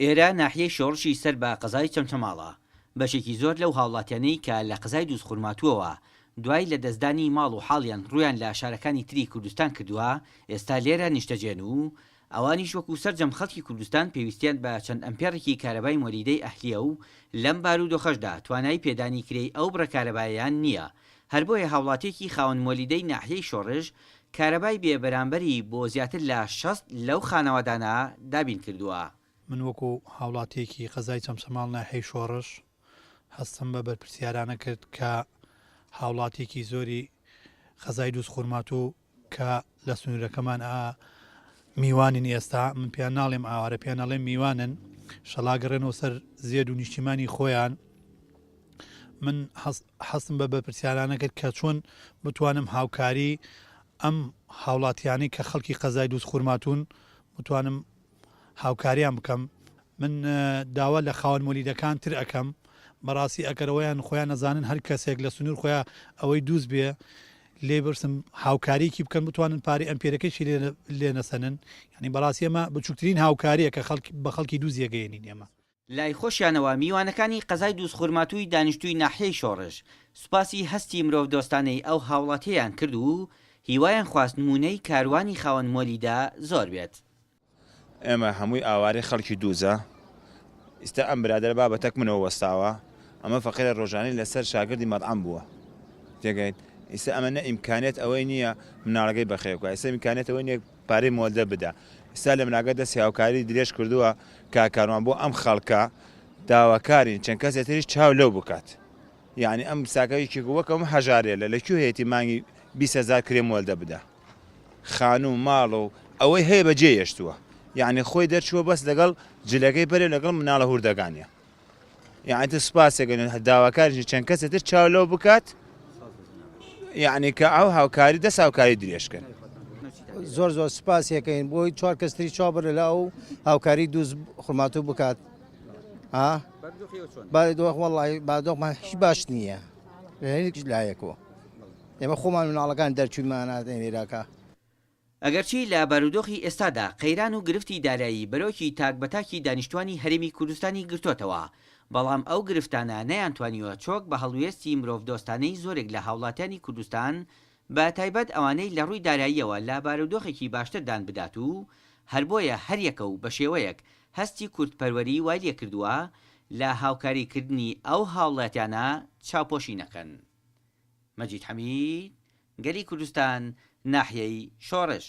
ئێرە ناحیەی شۆڕشی سەر بە قەزای چەمچەماڵە بەشێکی زۆر لەو هاوڵاتیانەی کە لە قەزای دروستخورماتووەوە دوای لە دەستدانی ماڵ و حاڵیان ڕویان لە شارەکانی تری کوردستان کردووە ئێستا لێرە نیشتەجێن و ئەوانیش وەکو سەرجەم خەڵکی کوردستان پێویستیان بە چەند ئەمپێرێکی کارەبای مۆلیدەی ئەهلیە و لەم بارودۆخەشدا توانای پێدانی کرێی ئەو بڕەکارەباییان نییە. هەر بۆیە هاوڵاتێکی خاوەن مۆلیدەی ناحیەی شۆڕژ کارەبای بێبەرامبەری بۆ زیاتر لە 60 لەو خانەوادانە دابین کردووە. من وەکو هاوڵاتێکی قەزای چەمچەماڵ ناحیەی شۆڕش هەستم بە بەرپرسیارانە کرد کە هاوڵاتێکی زۆری قەزای دروستخورماتوو کە لە سنوورەکەمان میوانین ئێستا من پێیان ناڵێم ئاوارە پێیان ناڵێم میوانن شەڵاگەڕێنەوە سەر زێد و نیشتیمانی خۆیان. من حەستم بە بەرپرسیارانە کرد کە چۆن بتوانم هاوکاری ئەم هاوڵاتیانی کە خەڵکی قەزای دروستخورماتون بتوانم هاوکاریان بکەم. من داوا لە خاوەن مۆلیدەکان تر ئەەکەم بەڕاستی ئەگەرەوەیان خۆیان نەزانن هەر کەسێک لە سنوور خۆیان ئەوەی دووست بێ لێ برسم هاوکاریکی بکەن بتوانن پارەی ئەمپێرەکەیشی لێ نەسەنن. ینی بەڕاستی ئەمە بچووکترین هاوکاریە کە بە خەڵکی دوو زیێگەیەنین ئێمە. لای خۆشیانەوە میوانەکانی قەزای دروستخورماتووی دانیشتووی ناحیەی شۆڕژ سوپاسی هەستی مرۆڤ دۆستانەی ئەو هاوڵاتیان کرد و هیوایان خواست نمونەی کاروانی خاوەن مۆلیدا زۆر بێت. ئێمە هەمووی ئاوارەی خەڵکی دووزە ئێستا ئەم برادەرە بابەتەک منەوە وەستاوە ئەمە فەقیرە ڕۆژانەی لەسەر شاگردی مەطعەم بووە تێگەیت. ئێستا ئەمە نە ئیمکانێت ئەوەی نییە مناڵەکەی بەخێوکە ئێستا ئیمکانێت ئەوەی نییە پارەی مۆلدە بدە. ئێستا لە مناگە دەستی هاوکاری درێژ کردووە کاکاروان بۆ ئەم خەڵکە داواکارین چەند کەسێتریش چاو لەو بکات. یعنی ئەم ساکەویکی وەکەم هەژارێ لە لەکوێ هەیەی مانگی 20,000 کرێ مۆلدە بدە خان و ماڵ و ئەوەی هەیە بەجێ هێشتووە. یعنی خۆی دەرچووە بەس لەگەڵ جلەکەی بەرێ لەگەڵ مناڵە هوردەکانیە. یعنی تو سوپاسێکن داواکاریش چەند کەسێتر چاو لەو بکات یعنی کە ئەو هاوکاری دەست هاوکاری درێژکەن. زۆر زۆر سپاسیەکەین بۆی 4 کەستری چاو بڕێ لە ئەو هاوکاری دووز خورماتوو بکات. وەڵی بادۆخمان هیچ باش نییە هیچ لایەکەوە ئێمە خۆمان مناڵەکان دەرچوویماناتێن عێراکە. ئەگەرچی لە بارودۆخی ئێستادا قەیران و گرفتی دارایی بەرەوکی تاکبەتاکی دانیشتوانی هەرێمی کوردستانی گرتوتەوە، بەڵام ئەو گرفتانە نەیانتوانیوە چۆک بە هەڵوێستی مرۆڤ دۆستانەی زۆرێک لە هاوڵاتیانی کوردستان بە تایبەت ئەوانەی لە ڕووی داراییەوە لە بارودۆخێکی باشتردان بدات و هەر بۆیە هەریەکە و بە شێوەیەک هەستی کوردپەروەری وای لێ کردووە لە هاوکاریکردنی ئەو هاوڵاتیانە چاوپۆشی نەکەن. مەجید حەمید، گەلی کوردستان، ناحیەی شۆڕش.